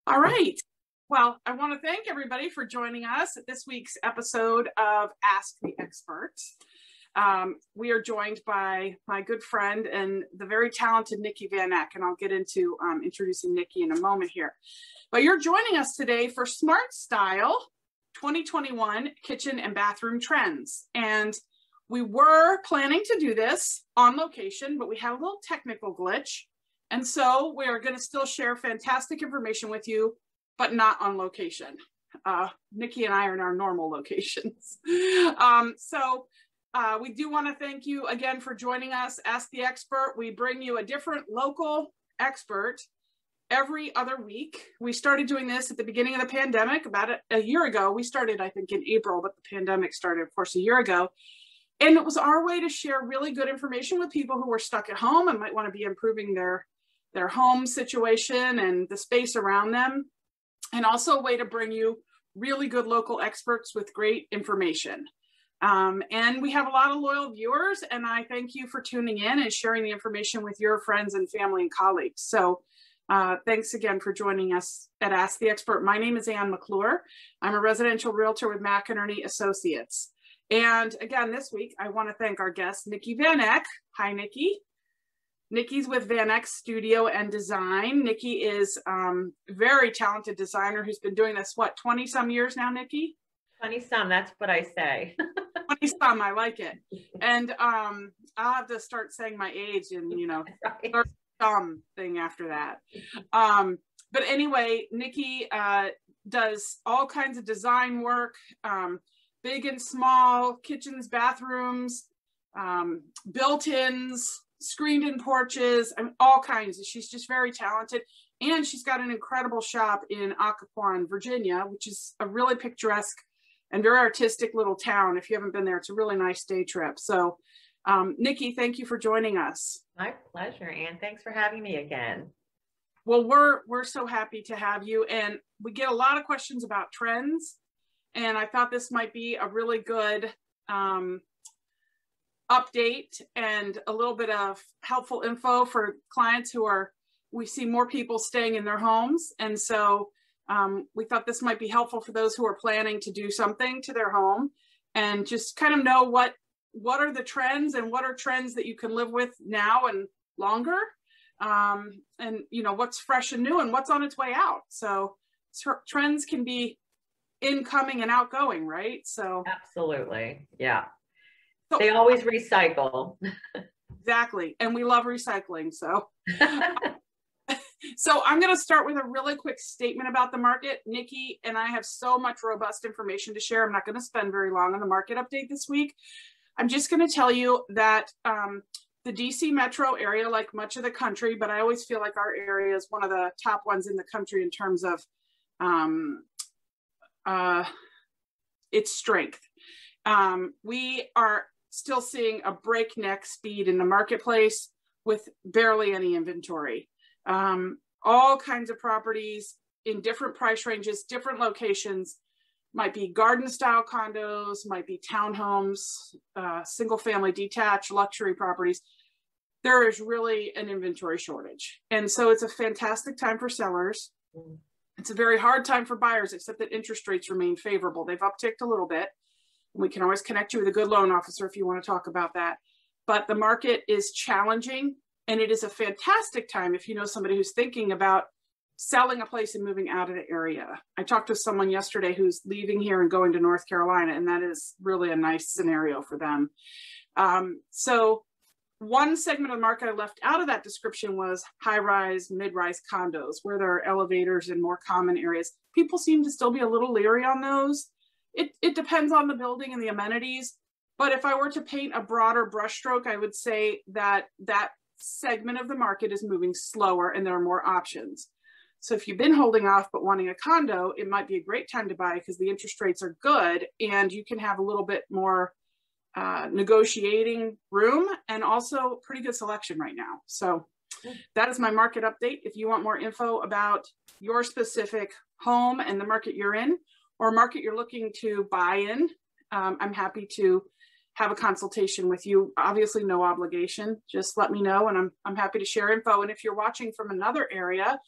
All right. Well, I want to thank everybody for joining us at this week's episode of Ask the Experts. We are joined by my good friend and the very talented Niki VanEch, and I'll get into introducing Niki in a moment here. But you're joining us today for Smart Style 2021 Kitchen and Bathroom Trends. And we were planning to do this on location, but we had a little technical glitch. And so we are going to still share fantastic information with you, but not on location. Niki and I are in our normal locations. We do want to thank you again for joining us. Ask the Expert. We bring you a different local expert every other week. We started doing this at the beginning of the pandemic about a year ago. We started, I think, in April, but the pandemic started, of course, a year ago. And it was our way to share really good information with people who were stuck at home and might want to be improving their home situation and the space around them. And also a way to bring you really good local experts with great information. And we have a lot of loyal viewers, and I thank you for tuning in and sharing the information with your friends and family and colleagues. So thanks again for joining us at Ask the Expert. My name is Ann McClure. I'm a residential realtor with McInerney Associates. And again, this week, I want to thank our guest, Niki VanEch. Hi, Niki. Niki's with VanEch Studio and Design. Niki is a very talented designer who's been doing this, what, 20 some years now, Niki? 20 some, that's what I say. 20 some, I like it. And I'll have to start saying my age and, right. Some thing after that. But anyway, Niki does all kinds of design work, big and small, kitchens, bathrooms, built-ins, screened-in porches, and all kinds. She's just very talented. And she's got an incredible shop in Occoquan, Virginia, which is a really picturesque and very artistic little town. If you haven't been there, it's a really nice day trip. So Niki, thank you for joining us. My pleasure, Ann. Thanks for having me again. Well, we're so happy to have you. And we get a lot of questions about trends. And I thought this might be a really good update and a little bit of helpful info for clients we see more people staying in their homes. And so we thought this might be helpful for those who are planning to do something to their home and just kind of know what are the trends and what are trends that you can live with now and longer. And what's fresh and new and what's on its way out. So trends can be incoming and outgoing, right? So absolutely, yeah. So, they always recycle. Exactly, and we love recycling. So, so I'm going to start with a really quick statement about the market. Niki and I have so much robust information to share. I'm not going to spend very long on the market update this week. I'm just going to tell you that the DC metro area, like much of the country, but I always feel like our area is one of the top ones in the country in terms of its strength. We are still seeing a breakneck speed in the marketplace with barely any inventory. All kinds of properties in different price ranges, different locations, might be garden style condos, might be townhomes, single family detached luxury properties. There is really an inventory shortage. And so it's a fantastic time for sellers. It's a very hard time for buyers, except that interest rates remain favorable. They've upticked a little bit. We can always connect you with a good loan officer if you want to talk about that. But the market is challenging, and it is a fantastic time if you know somebody who's thinking about selling a place and moving out of the area. I talked to someone yesterday who's leaving here and going to North Carolina, and that is really a nice scenario for them. So one segment of the market I left out of that description was high-rise, mid-rise condos, where there are elevators in more common areas. People seem to still be a little leery on those. It depends on the building and the amenities. But if I were to paint a broader brushstroke, I would say that that segment of the market is moving slower and there are more options. So if you've been holding off but wanting a condo, it might be a great time to buy because the interest rates are good and you can have a little bit more negotiating room and also pretty good selection right now. So that is my market update. If you want more info about your specific home and the market you're in or market you're looking to buy in, I'm happy to have a consultation with you. Obviously no obligation, just let me know and I'm happy to share info. And if you're watching from another area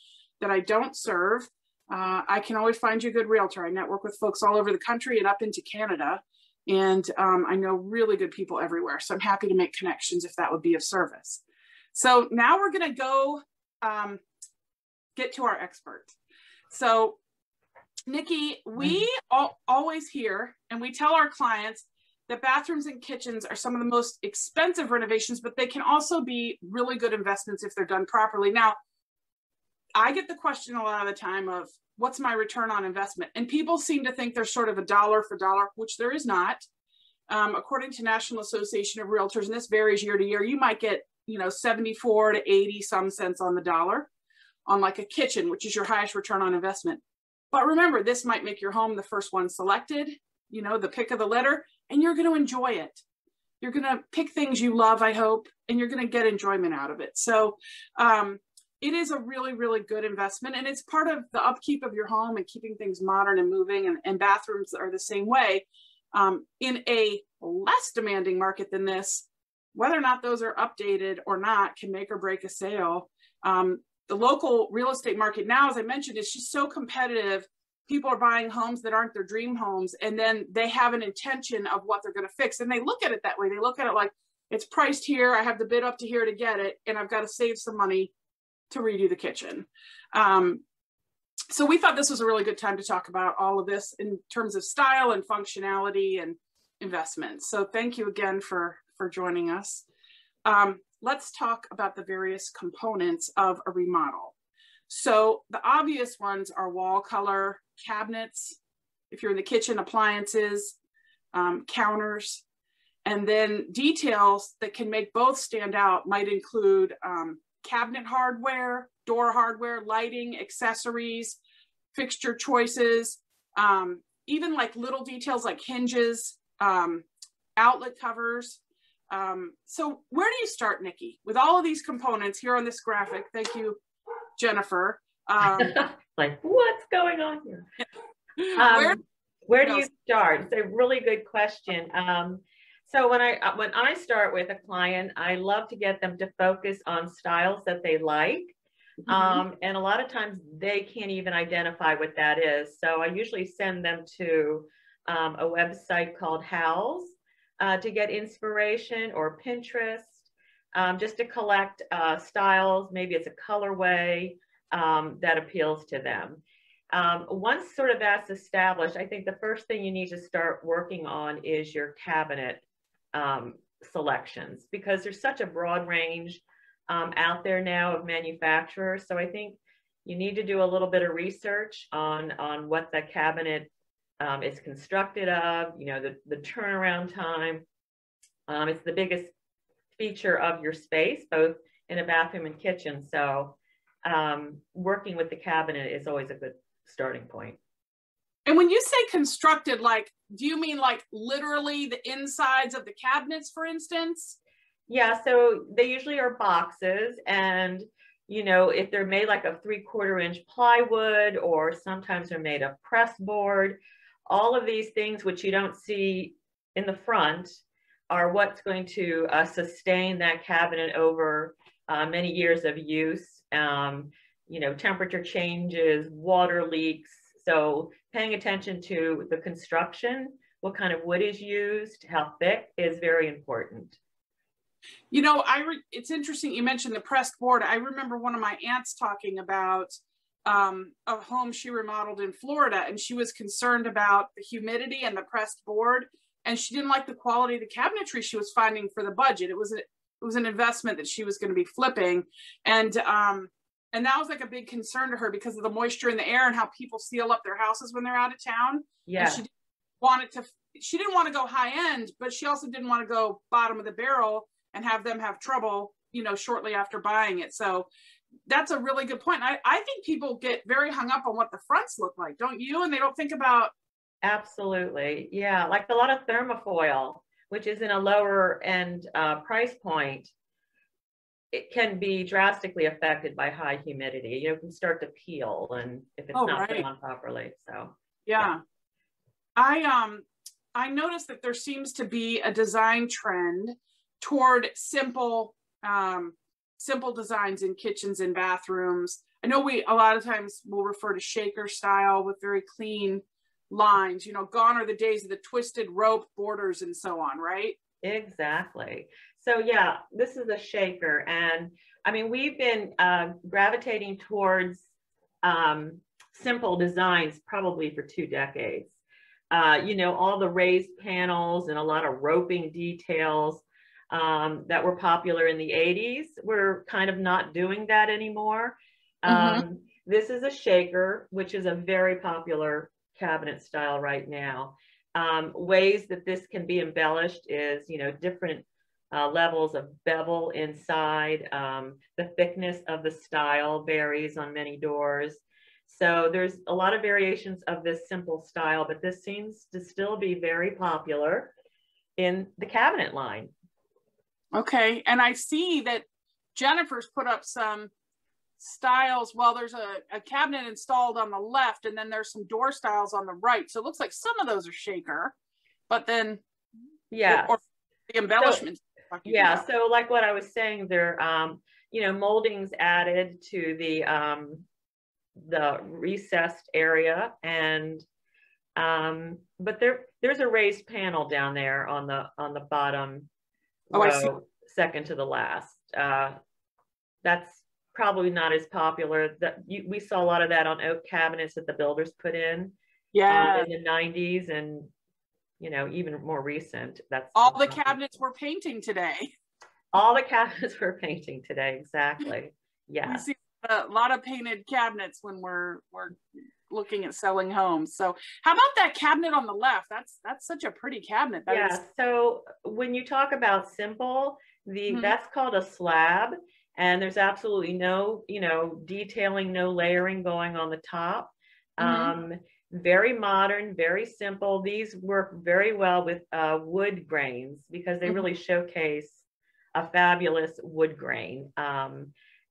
that I don't serve, I can always find you a good realtor. I network with folks all over the country and up into Canada. And I know really good people everywhere. So I'm happy to make connections if that would be of service. So now we're going to go get to our expert. So Niki, we always hear and we tell our clients that bathrooms and kitchens are some of the most expensive renovations, but they can also be really good investments if they're done properly. Now, I get the question a lot of the time of what's my return on investment? And people seem to think there's sort of a dollar for dollar, which there is not. According to National Association of Realtors, and this varies year to year, you might get, 74 to 80 some cents on the dollar on like a kitchen, which is your highest return on investment. But remember, this might make your home the first one selected, the pick of the litter, and you're going to enjoy it. You're going to pick things you love, I hope, and you're going to get enjoyment out of it. So it is a really, really good investment, and it's part of the upkeep of your home and keeping things modern and moving, and bathrooms are the same way. In a less demanding market than this, whether or not those are updated or not can make or break a sale. The local real estate market now, as I mentioned, is just so competitive. People are buying homes that aren't their dream homes, and then they have an intention of what they're going to fix. And they look at it that way. They look at it like, it's priced here, I have the bid up to here to get it, and I've got to save some money to redo the kitchen. So we thought this was a really good time to talk about all of this in terms of style and functionality and investments. So thank you again for joining us. Let's talk about the various components of a remodel. So the obvious ones are wall color, cabinets, if you're in the kitchen, appliances, counters, and then details that can make both stand out might include cabinet hardware, door hardware, lighting, accessories, fixture choices, even like little details like hinges, outlet covers. So where do you start, Niki? With all of these components here on this graphic, thank you, Jennifer. Like, what's going on here? Where do you start? It's a really good question. So when I start with a client, I love to get them to focus on styles that they like. And a lot of times they can't even identify what that is. So I usually send them to a website called House to get inspiration, or Pinterest, just to collect styles. Maybe it's a colorway that appeals to them. Once sort of that's established, I think the first thing you need to start working on is your cabinet selections, because there's such a broad range out there now of manufacturers. So I think you need to do a little bit of research on what the cabinet is constructed of, the turnaround time. It's the biggest feature of your space, both in a bathroom and kitchen. So working with the cabinet is always a good starting point. And when you say constructed, like, do you mean like literally the insides of the cabinets, for instance? Yeah, so they usually are boxes, and if they're made like a 3/4 inch plywood, or sometimes they're made of press board, all of these things which you don't see in the front are what's going to sustain that cabinet over many years of use. Temperature changes, water leaks. So paying attention to the construction, what kind of wood is used, how thick, is very important. It's interesting you mentioned the pressed board. I remember one of my aunts talking about a home she remodeled in Florida, and she was concerned about the humidity and the pressed board, and she didn't like the quality of the cabinetry she was finding for the budget. It was an investment that she was going to be flipping, and that was like a big concern to her because of the moisture in the air and how people seal up their houses when they're out of town. Yeah. And she didn't want to go high end, but she also didn't want to go bottom of the barrel and have them have trouble, shortly after buying it. So that's a really good point. I think people get very hung up on what the fronts look like, don't you? And they don't think about. Absolutely. Yeah. Like a lot of thermofoil, which is in a lower end price point, it can be drastically affected by high humidity. It can start to peel, and if it's not put on properly. So yeah. I noticed that there seems to be a design trend toward simple designs in kitchens and bathrooms. I know we, a lot of times will refer to shaker style with very clean lines, you know, gone are the days of the twisted rope borders and so on, right? Exactly. So yeah, this is a shaker. And I mean, we've been gravitating towards simple designs probably for 2 decades. You know, all the raised panels and a lot of roping details that were popular in the 80s. We're kind of not doing that anymore. This is a shaker, which is a very popular cabinet style right now. Ways that this can be embellished is, you know, different levels of bevel inside. The thickness of the style varies on many doors. So there's a lot of variations of this simple style, but this seems to still be very popular in the cabinet line. Okay, and I see that Jennifer's put up some styles. Well, there's a cabinet installed on the left, and then there's some door styles on the right. So it looks like some of those are shaker, but then yeah, or the embellishments. So, yeah, so like what I was saying, there, you know, moldings added to the recessed area, and but there's a raised panel down there on the bottom row, second to the last. That's probably not as popular. We saw a lot of that on oak cabinets that the builders put in in the 90s, and you know, even more recent. That's all the cabinets we're painting today. All the cabinets we're painting today, exactly. Yeah, we see a lot of painted cabinets when we're looking at selling homes. So how about that cabinet on the left? That's such a pretty cabinet. Yeah, so when you talk about simple, that's called a slab, and there's absolutely no, you know, detailing, no layering going on the top. Very modern, very simple. These work very well with wood grains because they really showcase a fabulous wood grain.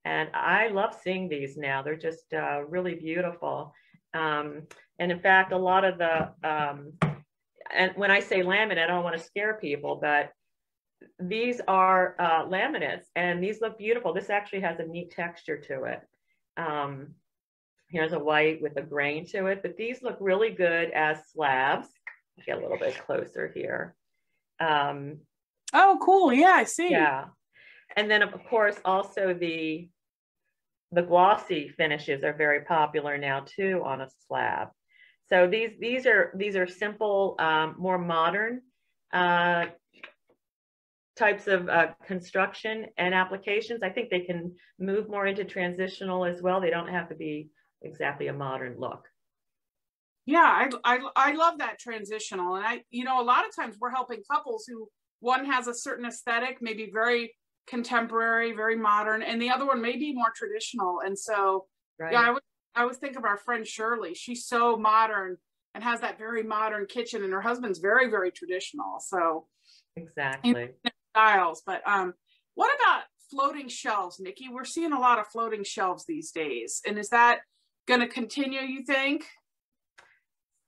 And I love seeing these now. They're just really beautiful. And in fact, a lot of the, and when I say laminate, I don't want to scare people, but these are laminates, and these look beautiful. This actually has a neat texture to it. Here's a white with a grain to it, but these look really good as slabs. Get a little bit closer here. Oh, cool. Yeah, I see. Yeah. And then of course, also the glossy finishes are very popular now too on a slab. So these are simple, more modern types of construction and applications. I think they can move more into transitional as well. They don't have to be exactly a modern look. Yeah, I love that transitional. And you know, a lot of times we're helping couples who one has a certain aesthetic, maybe very contemporary, very modern, and the other one may be more traditional. And so, yeah, I would think of our friend Shirley. She's so modern and has that very modern kitchen, and her husband's very, very traditional. So exactly styles. But what about floating shelves, Niki? We're seeing a lot of floating shelves these days, and is that going to continue, you think?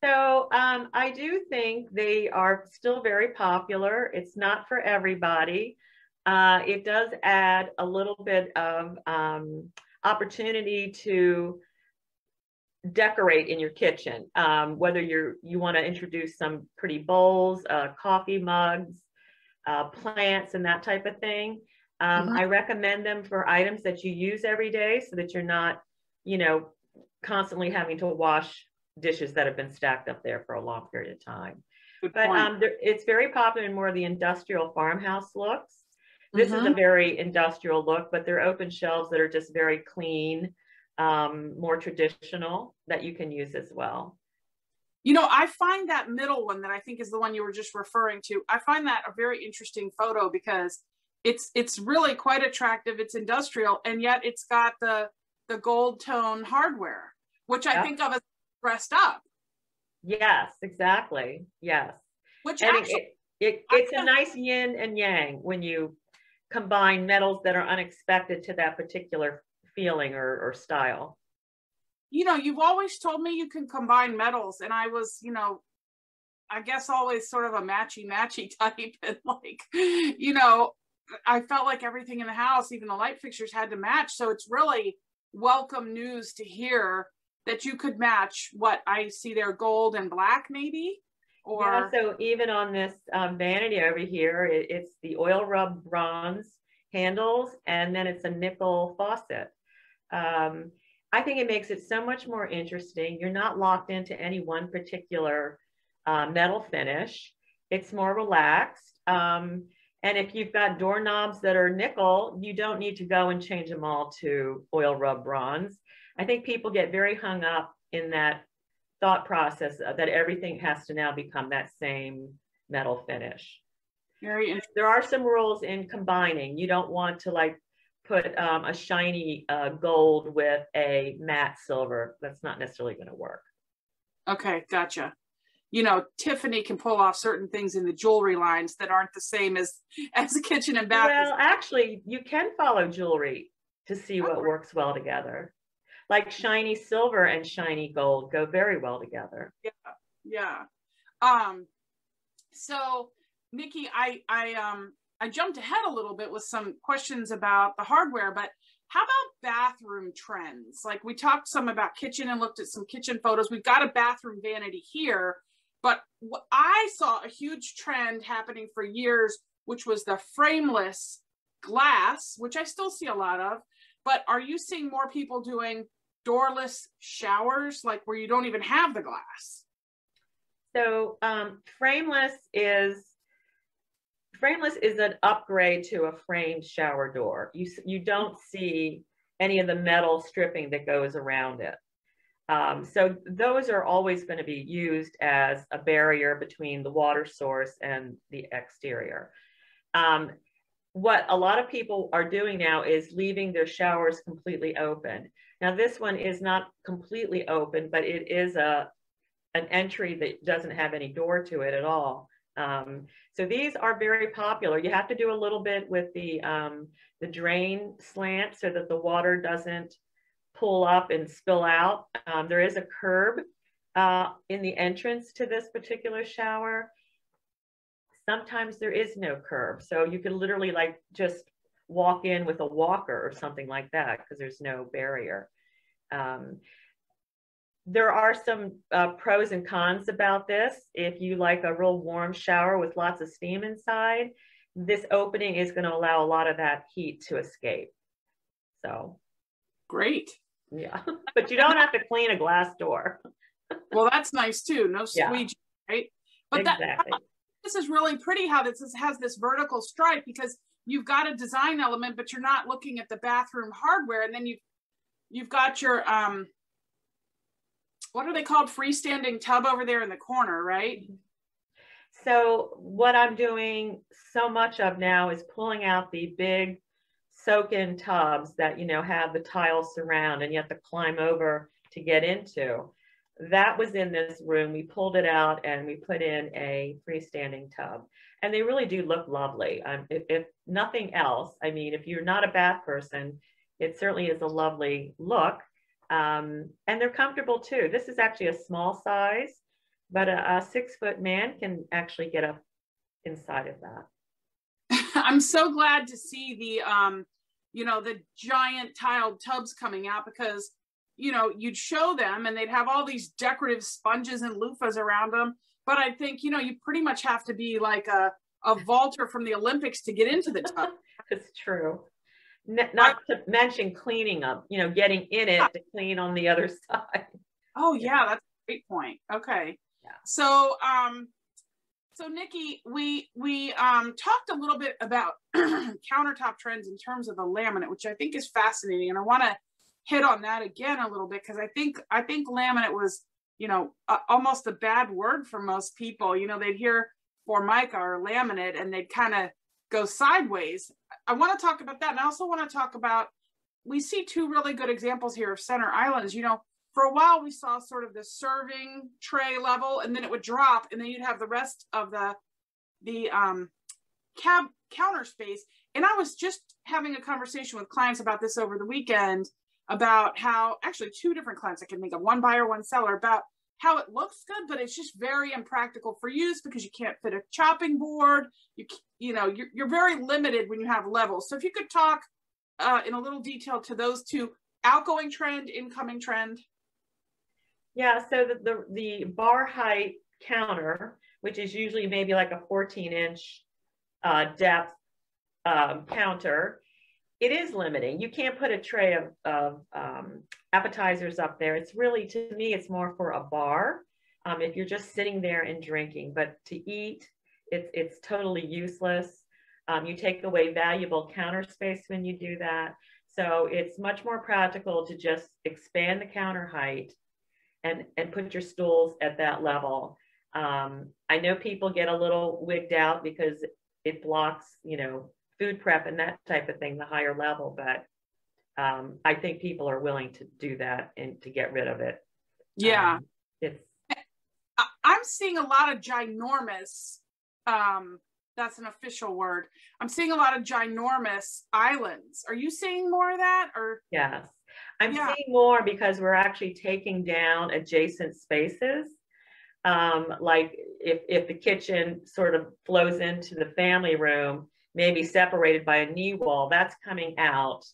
So I do think they are still very popular. It's not for everybody. It does add a little bit of opportunity to decorate in your kitchen, whether you want to introduce some pretty bowls, coffee mugs, plants, and that type of thing. I recommend them for items that you use every day so that you're not, you know, constantly having to wash dishes that have been stacked up there for a long period of time. But it's very popular in more of the industrial farmhouse looks. This is a very industrial look, but they're open shelves that are just very clean, more traditional, that you can use as well. You know, I find that middle one that I think is the one you were just referring to, I find that a very interesting photo because it's really quite attractive. It's industrial, and yet it's got the gold tone hardware, which I think of as dressed up. Yes, exactly. Yes. Which and actually, it's a nice yin and yang when you combine metals that are unexpected to that particular feeling or style. You know, you've always told me you can combine metals, and I was, you know, I guess always sort of a matchy type, and like, you know, I felt like everything in the house, even the light fixtures, had to match. So it's really welcome news to hear that you could match what I see there, gold and black maybe? Or yeah, so even on this vanity over here, it's the oil rub bronze handles, and then it's a nickel faucet. I think it makes it so much more interesting. You're not locked into any one particular metal finish. It's more relaxed. And if you've got doorknobs that are nickel, you don't need to go and change them all to oil rub bronze. I think people get very hung up in that thought process that everything has to now become that same metal finish. Very interesting. There are some rules in combining. You don't want to like put a shiny gold with a matte silver. That's not necessarily going to work. Okay, gotcha. You know, Tiffany can pull off certain things in the jewelry lines that aren't the same as the kitchen and bath. Well, actually, you can follow jewelry to see what works well together. Like shiny silver and shiny gold go very well together. Yeah. So Niki, I jumped ahead a little bit with some questions about the hardware, but how about bathroom trends? Like we talked some about kitchen and looked at some kitchen photos. We've got a bathroom vanity here, but I saw a huge trend happening for years, which was the frameless glass, which I still see a lot of. But are you seeing more people doing doorless showers, like where you don't even have the glass? So frameless is an upgrade to a framed shower door. You don't see any of the metal stripping that goes around it. So those are always going to be used as a barrier between the water source and the exterior. What a lot of people are doing now is leaving their showers completely open. Now this one is not completely open, but it is an entry that doesn't have any door to it at all. So these are very popular. You have to do a little bit with the drain slant so that the water doesn't pull up and spill out. There is a curb in the entrance to this particular shower. Sometimes there is no curb. So you can literally like just walk in with a walker or something like that because there's no barrier. There are some pros and cons about this. If you like a real warm shower with lots of steam inside, this opening is going to allow a lot of that heat to escape. So great. Yeah, but you don't have to clean a glass door. Well, that's nice too. No squeegee, right? But exactly. This is really pretty how this has this vertical stripe, because you've got a design element, but you're not looking at the bathroom hardware. And then you've got your what are they called? Freestanding tub over there in the corner, right? So what I'm doing so much of now is pulling out the big soak-in tubs that, you know, have the tiles surround and you have to climb over to get into. That was in this room. We pulled it out and we put in a freestanding tub. And they really do look lovely. If nothing else, I mean, if you're not a bath person, it certainly is a lovely look. And they're comfortable too. This is actually a small size, but a 6-foot man can actually get up inside of that. I'm so glad to see the, you know, the giant tiled tubs coming out, because, you know, you'd show them and they'd have all these decorative sponges and loofahs around them. But I think, you know, you pretty much have to be like a vaulter from the Olympics to get into the tub. It's true. Not to mention cleaning up, you know, getting in it to clean on the other side. Oh yeah, that's a great point. Okay. Yeah. So, so Niki, we talked a little bit about countertop trends in terms of the laminate, which I think is fascinating, and I want to hit on that again a little bit, because I think laminate was, you know, almost a bad word for most people. You know, they'd hear Formica or laminate and they'd kind of go sideways. I want to talk about that, and I also want to talk about, we see two really good examples here of center islands. You know, for a while we saw sort of the serving tray level, and then it would drop, and then you'd have the rest of the counter space. And I was just having a conversation with clients about this over the weekend, about how, actually 2 different clients I can think of, one buyer, one seller, about how it looks good, but it's just very impractical for use because you can't fit a chopping board. You know, you're very limited when you have levels. So if you could talk in a little detail to those 2 outgoing trend, incoming trend? Yeah, so the bar height counter, which is usually maybe like a 14-inch depth counter, it is limiting. You can't put a tray of appetizers up there. It's really, to me, it's more for a bar if you're just sitting there and drinking. But to eat, it's totally useless. You take away valuable counter space when you do that. So it's much more practical to just expand the counter height and put your stools at that level. I know people get a little wigged out because it blocks, you know, food prep and that type of thing, the higher level, but I think people are willing to do that and to get rid of it. Yeah. I'm seeing a lot of ginormous, that's an official word. I'm seeing a lot of ginormous islands. Are you seeing more of that? Or yes, I'm seeing more because we're actually taking down adjacent spaces. Like if the kitchen sort of flows into the family room, maybe separated by a knee wall, that's coming out,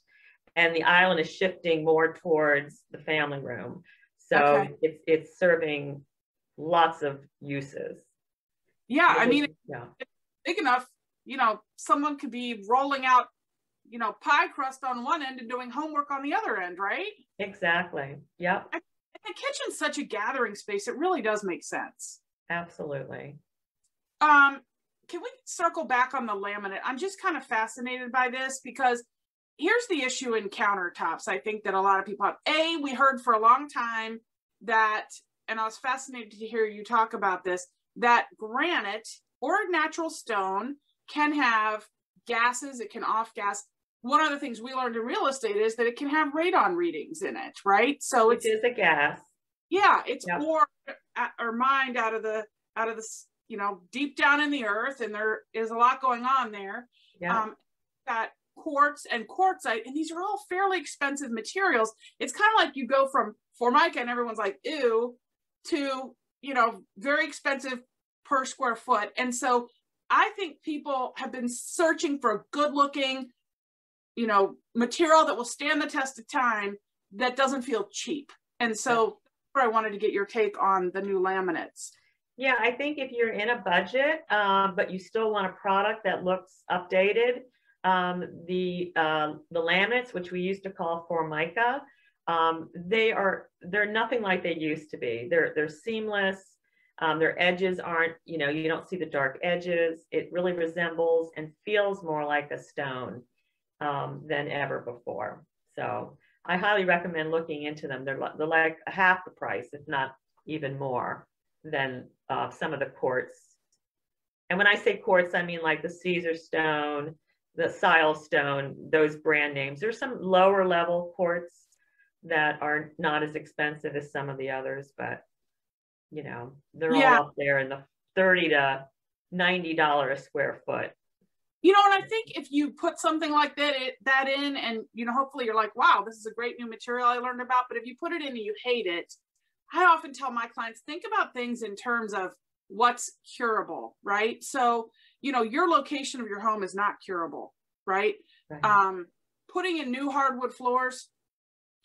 and the island is shifting more towards the family room. So it's serving lots of uses. Yeah, I mean, it's big enough, you know, someone could be rolling out, you know, pie crust on one end and doing homework on the other end, right? Exactly. Yep. And the kitchen's such a gathering space. It really does make sense. Absolutely. Can we circle back on the laminate? I'm just kind of fascinated by this because here's the issue in countertops. I think that a lot of people have, we heard for a long time that, and I was fascinated to hear you talk about this, that granite or natural stone can have gases, it can off gas. One of the things we learned in real estate is that it can have radon readings in it, right? So it is a gas. Yeah, it's or mined out of the you know, deep down in the earth, and there is a lot going on there. Yeah. Got quartz and quartzite, and these are all fairly expensive materials. It's kind of like you go from Formica and everyone's like, ew, to, you know, very expensive per square foot. And so I think people have been searching for a good looking, you know, material that will stand the test of time that doesn't feel cheap. And so I wanted to get your take on the new laminates. Yeah, I think if you're in a budget, but you still want a product that looks updated, the laminates, which we used to call Formica, they're nothing like they used to be. They're seamless. Their edges aren't, you know, you don't see the dark edges. It really resembles and feels more like a stone than ever before. So I highly recommend looking into them. They're like half the price, if not even more, than some of the quartz. And when I say quartz, I mean like the Caesar stone, the Sile stone, those brand names. There's some lower level quartz that are not as expensive as some of the others, but you know, they're all up there in the $30 to $90 a square foot. You know, and I think if you put something like that in, and you know, hopefully you're like, wow, this is a great new material I learned about. But if you put it in and you hate it, I often tell my clients, think about things in terms of what's curable, right? So, you know, your location of your home is not curable, right? Putting in new hardwood floors,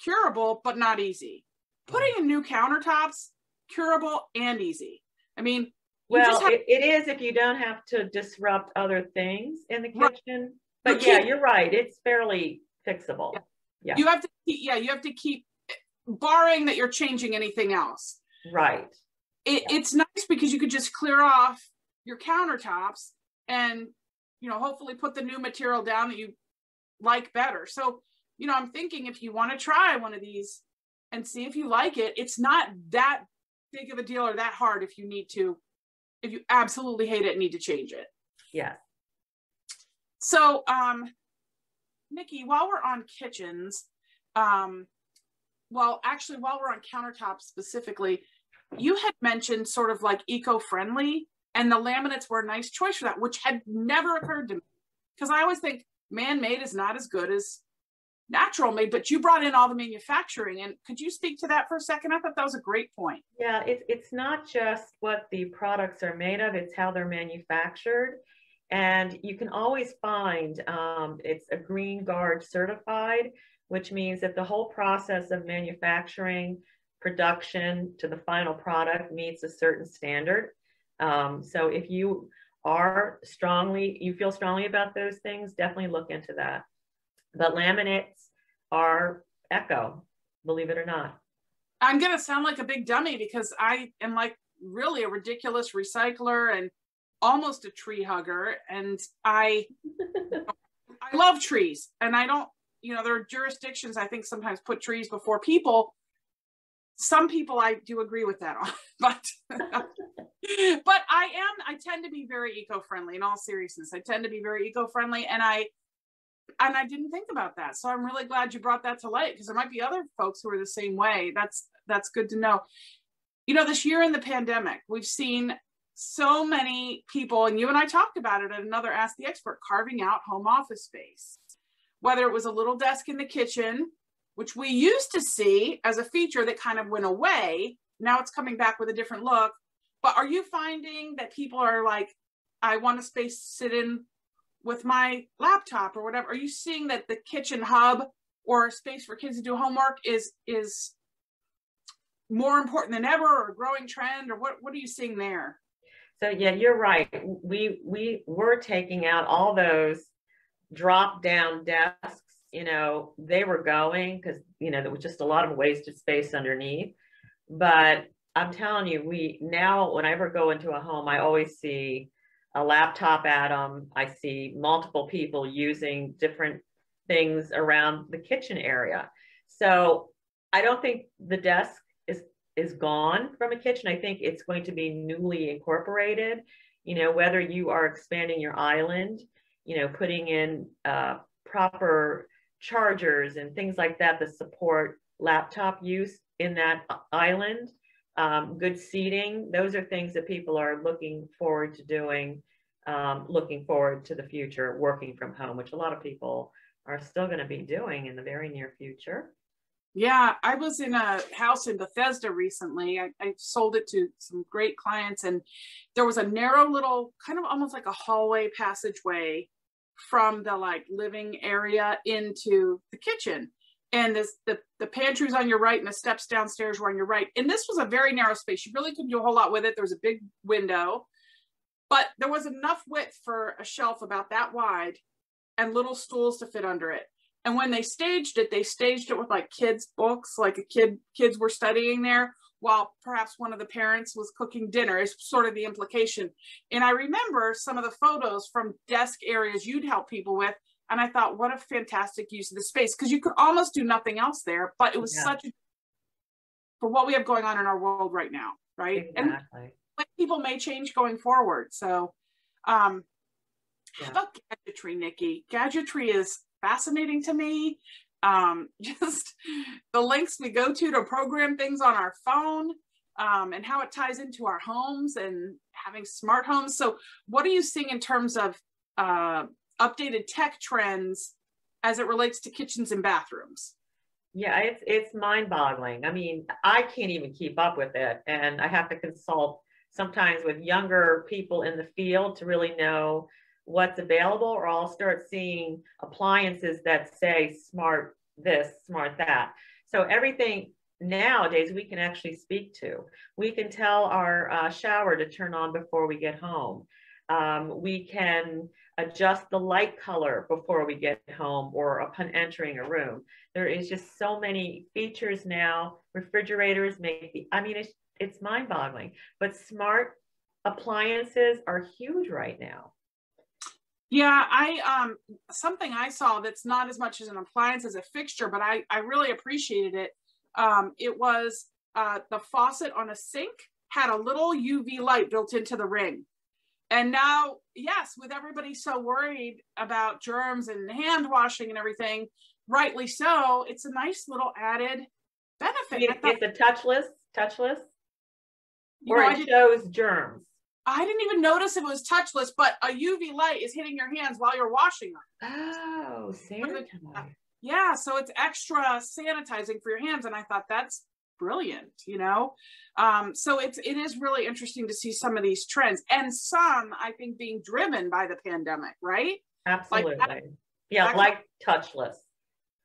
curable, but not easy. Putting in new countertops, curable and easy. I mean, well, it is if you don't have to disrupt other things in the kitchen. But yeah, you're right. It's fairly fixable. Yeah. You have to keep, barring that you're changing anything else. Right. It's nice because you could just clear off your countertops and, you know, hopefully put the new material down that you like better. So, you know, I'm thinking if you want to try one of these and see if you like it, it's not that big of a deal or that hard if you absolutely hate it and need to change it. Yeah. So, Niki, while we're on kitchens, well, actually, while we're on countertops specifically, you had mentioned sort of like eco-friendly, and the laminates were a nice choice for that, which had never occurred to me. Because I always think man-made is not as good as natural made, but you brought in all the manufacturing. And could you speak to that for a second? I thought that was a great point. Yeah, it's not just what the products are made of, it's how they're manufactured. And you can always find, it's a Green Guard certified, which means that the whole process of manufacturing, production to the final product meets a certain standard. So if you feel strongly about those things, definitely look into that. But laminates are eco, believe it or not. I'm going to sound like a big dummy because I am like really a ridiculous recycler and almost a tree hugger. And I love trees, and I don't, there are jurisdictions I think sometimes put trees before people. Some people I do agree with that on, but I tend to be very eco-friendly. In all seriousness, I tend to be very eco-friendly, and I didn't think about that. So I'm really glad you brought that to light, because there might be other folks who are the same way. That's good to know. This year in the pandemic, we've seen so many people, and you and I talked about it at another Ask the Expert, carving out home office space, whether it was a little desk in the kitchen, which we used to see as a feature that kind of went away. Now it's coming back with a different look. But are you finding that people are like, I want a space to sit in with my laptop or whatever? Are you seeing that the kitchen hub or space for kids to do homework is more important than ever, or a growing trend, or what are you seeing there? So yeah, you're right. We were taking out all those drop down desks. They were going because, there was just a lot of wasted space underneath. But I'm telling you, now whenever I go into a home, I always see a laptop at them. I see multiple people using different things around the kitchen area. So I don't think the desk is gone from a kitchen. I think it's going to be newly incorporated, whether you are expanding your island, putting in proper chargers and things like that support laptop use in that island, good seating. Those are things that people are looking forward to doing, looking forward to the future, working from home, which a lot of people are still going to be doing in the very near future. Yeah, I was in a house in Bethesda recently. I sold it to some great clients, and there was a narrow little, kind of almost like a hallway passageway from the living area into the kitchen. And the pantry was on your right, and the steps downstairs were on your right. And this was a very narrow space. You really couldn't do a whole lot with it. There was a big window, but there was enough width for a shelf about that wide and little stools to fit under it. And when they staged it with kids' books, kids were studying there while perhaps one of the parents was cooking dinner, is sort of the implication. And I remember some of the photos from desk areas you'd help people with. And I thought, what a fantastic use of the space, because you could almost do nothing else there, but it was for what we have going on in our world right now, right? Exactly. And people may change going forward. So how about gadgetry, Niki? Gadgetry is fascinating to me. Just the links we go to program things on our phone, and how it ties into our homes and having smart homes. So what are you seeing in terms of updated tech trends as it relates to kitchens and bathrooms? Yeah, it's mind-boggling. I mean, I can't even keep up with it, and I have to consult sometimes with younger people in the field to really know what's available, or I'll start seeing appliances that say smart this, smart that. So everything nowadays we can actually speak to. We can tell our shower to turn on before we get home. We can adjust the light color before we get home or upon entering a room. There is just so many features now. Refrigerators it's mind-boggling, but smart appliances are huge right now. Yeah, something I saw that's not as much as an appliance as a fixture, but I really appreciated it. It was the faucet on a sink had a little UV light built into the ring. And now, yes, with everybody so worried about germs and hand washing and everything, rightly so, it's a nice little added benefit. It's a touchless, or it shows germs. I didn't even notice if it was touchless, but a UV light is hitting your hands while you're washing them. Oh, sanitize. Yeah, so it's extra sanitizing for your hands. And I thought that's brilliant, you know? So it is really interesting to see some of these trends, and some, I think, being driven by the pandemic, right? Absolutely. Like yeah, like touchless.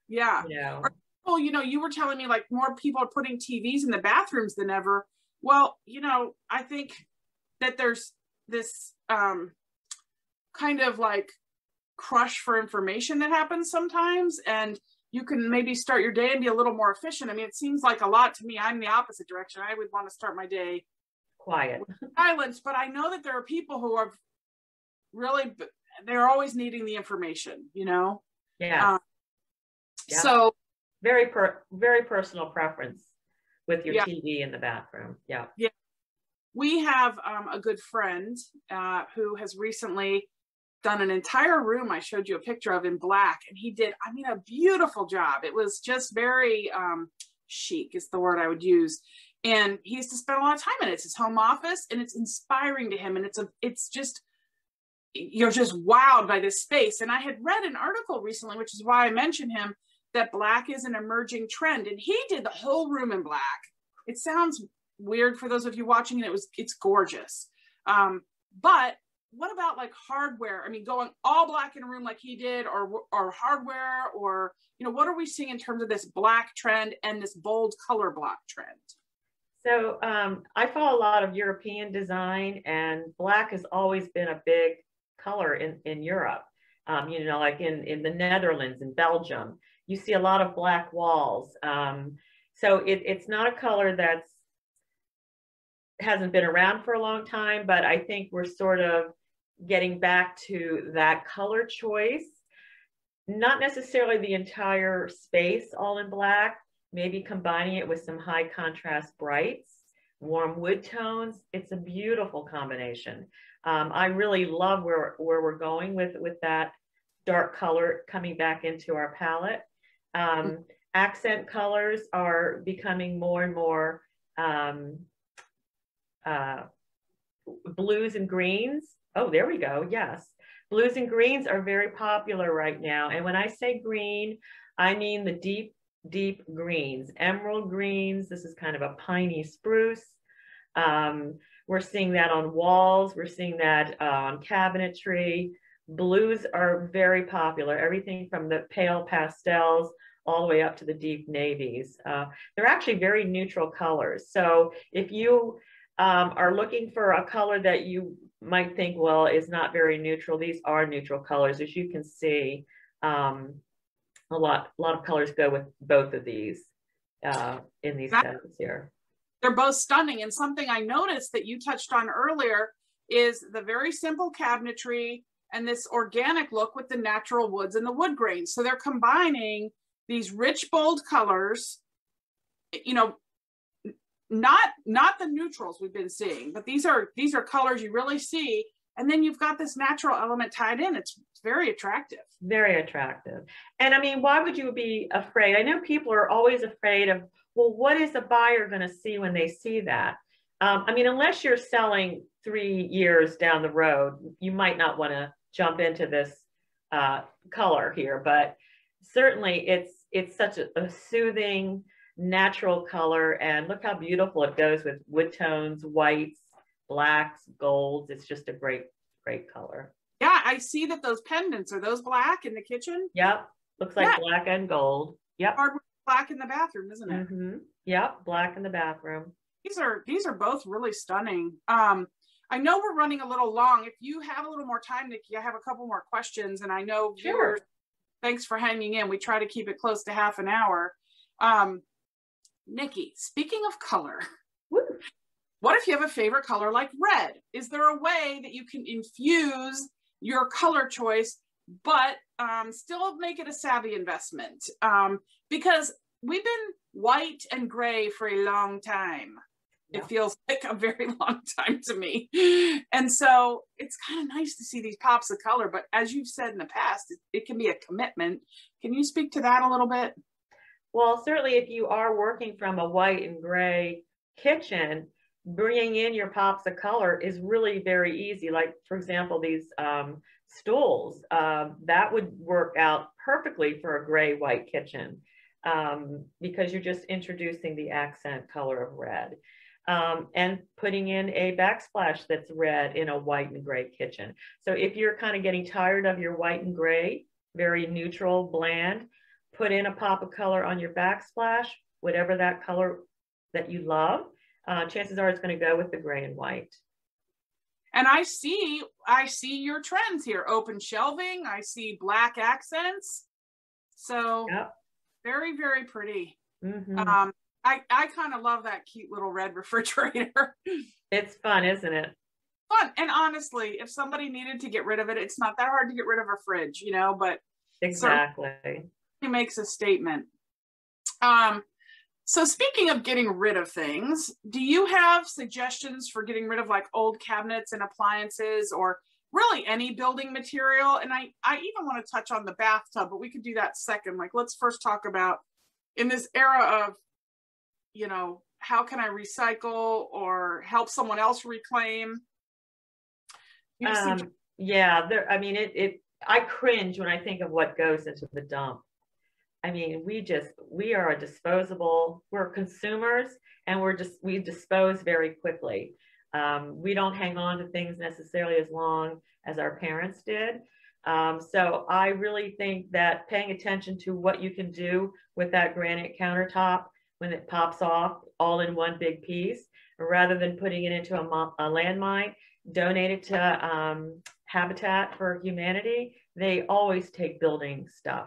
Yeah. You know. Or, you know, you were telling me like more people are putting TVs in the bathrooms than ever. Well, you know, I think that there's this kind of like crush for information that happens sometimes, and you can maybe start your day and be a little more efficient. I mean, it seems like a lot to me. I'm the opposite direction. I would want to start my day quiet, with silence, but I know that there are people who are really, they're always needing the information, you know? Yeah. Yeah. So very personal preference with your TV in the bathroom. Yeah. Yeah. We have a good friend who has recently done an entire room I showed you a picture of in black, and he did, I mean, a beautiful job. It was just very chic is the word I would use. And he used to spend a lot of time in it. It's his home office, and it's inspiring to him. And it's just, you're just wowed by this space. And I had read an article recently, which is why I mentioned him, that black is an emerging trend. And he did the whole room in black. It sounds weird for those of you watching, and it's gorgeous. But what about like hardware? I mean, going all black in a room like he did, or hardware, or, you know, what are we seeing in terms of this black trend and this bold color block trend? So I follow a lot of European design, and black has always been a big color in Europe. You know, like in the Netherlands and Belgium, you see a lot of black walls. So it's not a color that's hasn't been around for a long time, but I think we're sort of getting back to that color choice. Not necessarily the entire space all in black, maybe combining it with some high contrast brights, warm wood tones. It's a beautiful combination. I really love where we're going with that dark color coming back into our palette. Accent colors are becoming more and more blues and greens. Oh, there we go. Yes. Blues and greens are very popular right now. And when I say green, I mean the deep, deep greens, emerald greens. This is kind of a piney spruce. We're seeing that on walls. We're seeing that on cabinetry. Blues are very popular. Everything from the pale pastels all the way up to the deep navies. They're actually very neutral colors. So if you are looking for a color that you might think, well, is not very neutral, these are neutral colors. As you can see, a lot of colors go with both of these in these settings here. They're both stunning. And something I noticed that you touched on earlier is the very simple cabinetry and this organic look with the natural woods and the wood grains. So they're combining these rich, bold colors, you know, not the neutrals we've been seeing, but these are colors you really see. And then you've got this natural element tied in. It's very attractive. Very attractive. And I mean, why would you be afraid? I know people are always afraid of, well, what is a buyer going to see when they see that? I mean, unless you're selling 3 years down the road, you might not want to jump into this color here, but certainly it's such a soothing, natural color. And look how beautiful it goes with wood tones, whites, blacks, golds. It's just a great color. Yeah, I see that those pendants, are those black in the kitchen? Yep, looks like black and gold. Yep. Hardwood black in the bathroom, isn't it? Mm-hmm. Yep, black in the bathroom. These are both really stunning. I know we're running a little long. If you have a little more time, Niki, I have a couple more questions, and I know viewers, thanks for hanging in. We try to keep it close to half an hour. Niki, speaking of color, what if you have a favorite color like red? Is there a way that you can infuse your color choice, but still make it a savvy investment? Because we've been white and gray for a long time. Yeah. It feels like a very long time to me. And so it's kind of nice to see these pops of color, but as you've said in the past, it can be a commitment. Can you speak to that a little bit? Well, certainly if you are working from a white and gray kitchen, bringing in your pops of color is really very easy. Like, for example, these stools, that would work out perfectly for a gray-white kitchen. because you're just introducing the accent color of red. And putting in a backsplash that's red in a white and gray kitchen. So if you're kind of getting tired of your white and gray, very neutral, bland, put in a pop of color on your backsplash, whatever that color that you love. Chances are it's going to go with the gray and white. And I see your trends here. Open shelving. I see black accents. So yep. Very, very pretty. Mm-hmm. I kind of love that cute little red refrigerator. It's fun, isn't it? Fun. And honestly, if somebody needed to get rid of it, it's not that hard to get rid of a fridge, you know, but exactly. It makes a statement. So speaking of getting rid of things, do you have suggestions for getting rid of like old cabinets and appliances or really any building material? And I even want to touch on the bathtub, but we could do that second. Like, let's first talk about in this era of, you know, how can I recycle or help someone else reclaim? Yeah, I mean, I cringe when I think of what goes into the dump. I mean, we are a disposable, we're consumers, and we dispose very quickly. We don't hang on to things necessarily as long as our parents did. So I really think that paying attention to what you can do with that granite countertop when it pops off all in one big piece, rather than putting it into a landmine, donate it to Habitat for Humanity. They always take building stuff.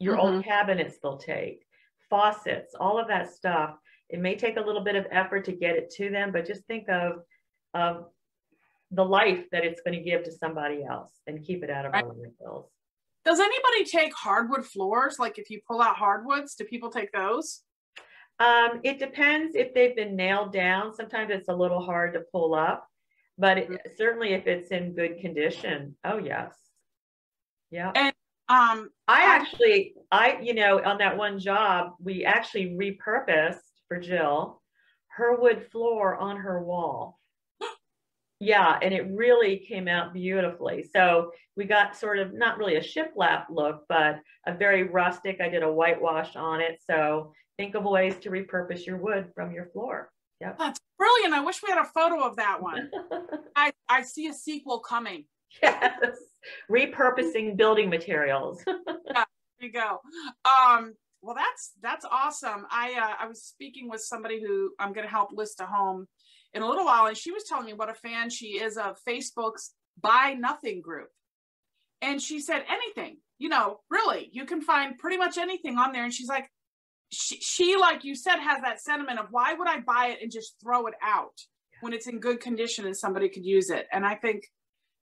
Your old cabinets they'll take, faucets, all of that stuff. It may take a little bit of effort to get it to them, but just think of the life that it's going to give to somebody else and keep it out of our landfills. Does anybody take hardwood floors? Like if you pull out hardwoods, do people take those? It depends if they've been nailed down. Sometimes it's a little hard to pull up, but certainly if it's in good condition, oh yes. Yeah. And you know, on that one job, we actually repurposed for Jill her wood floor on her wall. Yeah, and it really came out beautifully. So we got sort of not really a shiplap look, but a very rustic. I did a whitewash on it. So think of ways to repurpose your wood from your floor. Yep. That's brilliant. I wish we had a photo of that one. I see a sequel coming. Yes. Repurposing building materials. Yeah, there you go. Well, that's awesome. I was speaking with somebody who I'm going to help list a home in a little while, and she was telling me what a fan she is of Facebook's Buy Nothing group. And she said anything, you know, really, you can find pretty much anything on there. And she's like, she like you said, has that sentiment of why would I buy it and just throw it out when it's in good condition and somebody could use it. And I think,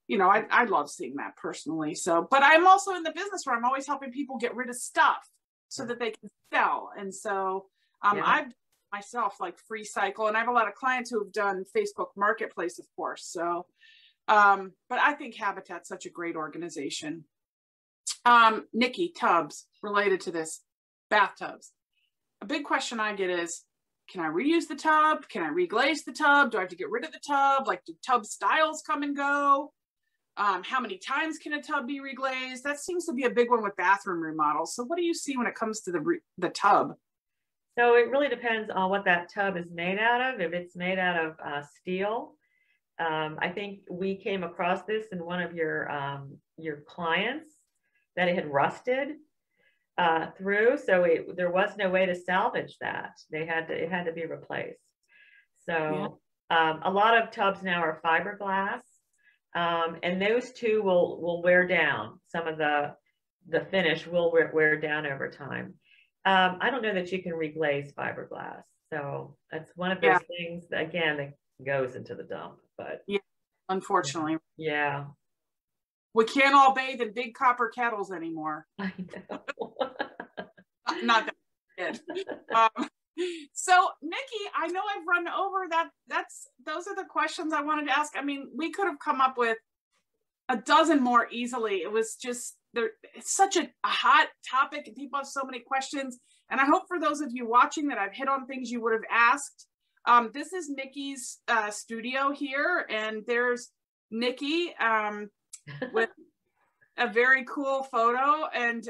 you know, I love seeing that personally. So, but I'm also in the business where I'm always helping people get rid of stuff so that they can sell. And so I've myself like free cycle, and I have a lot of clients who have done Facebook Marketplace, of course. So, but I think Habitat's such a great organization. Niki, tubs related to this, bathtubs. A big question I get is, can I reuse the tub? Can I reglaze the tub? Do I have to get rid of the tub? Like, do tub styles come and go? How many times can a tub be reglazed? That seems to be a big one with bathroom remodels. So what do you see when it comes to the tub? So it really depends on what that tub is made out of. If it's made out of steel, I think we came across this in one of your clients that it had rusted through. So there was no way to salvage that. It had to be replaced. So a lot of tubs now are fiberglass. And those two will wear down. Some of the finish will wear down over time. I don't know that you can reglaze fiberglass. So that's one of those things that, again, that goes into the dump. But yeah, unfortunately. Yeah. We can't all bathe in big copper kettles anymore. I know. Not that good. So Niki, I know I've run over that. Those are the questions I wanted to ask. I mean, we could have come up with a dozen more easily. It was just it's such a hot topic and people have so many questions. And I hope for those of you watching that I've hit on things you would have asked. This is Niki's studio here, and there's Niki with a very cool photo. And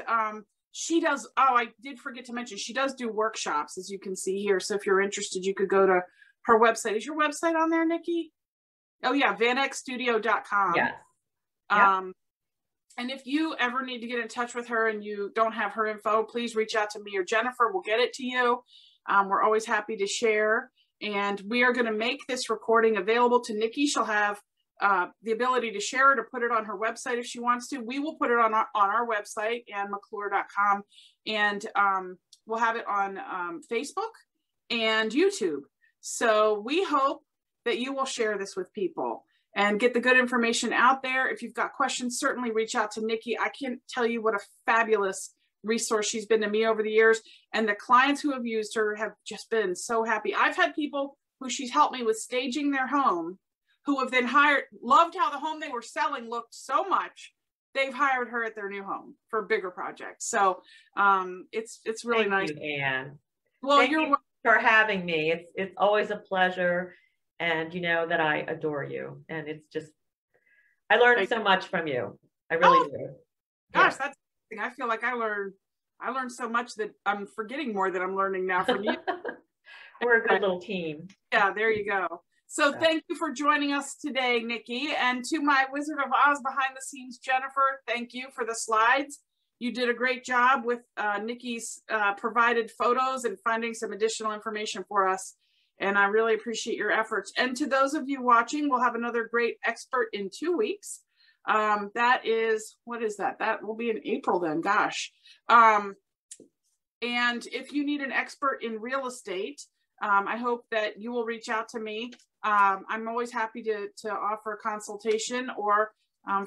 she does, oh, I did forget to mention, she does do workshops, as you can see here. So if you're interested, you could go to her website. Is your website on there, Niki? Oh yeah, vanechstudio.com. Yes. Yep. And if you ever need to get in touch with her and you don't have her info, please reach out to me or Jennifer. We'll get it to you. We're always happy to share. And we are going to make this recording available to Niki. She'll have the ability to share it or put it on her website if she wants to. We will put it on our website, annmcclure.com, and we'll have it on Facebook and YouTube. So we hope that you will share this with people and get the good information out there. If you've got questions, certainly reach out to Niki. I can't tell you what a fabulous resource she's been to me over the years. And the clients who have used her have just been so happy. I've had people who she's helped me with staging their home who have then loved how the home they were selling looked so much, they've hired her at their new home for bigger projects. So it's really nice. Thank you, Anne. Well, Thank you for having me. It's always a pleasure. And you know that I adore you. And it's just, I learned so much from you. I really do. Gosh, that's amazing. I feel like I learned so much that I'm forgetting more that I'm learning now from you. We're a good little team. Yeah, there you go. So thank you for joining us today, Niki. And to my Wizard of Oz behind the scenes, Jennifer, thank you for the slides. You did a great job with Niki's provided photos and finding some additional information for us. And I really appreciate your efforts. And to those of you watching, we'll have another great expert in 2 weeks. That is, what is that? That will be in April then, gosh. And if you need an expert in real estate, I hope that you will reach out to me. I'm always happy to offer a consultation or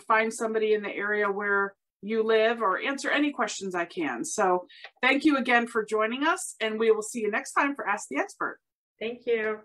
find somebody in the area where you live or answer any questions I can. So thank you again for joining us, and we will see you next time for Ask the Expert. Thank you.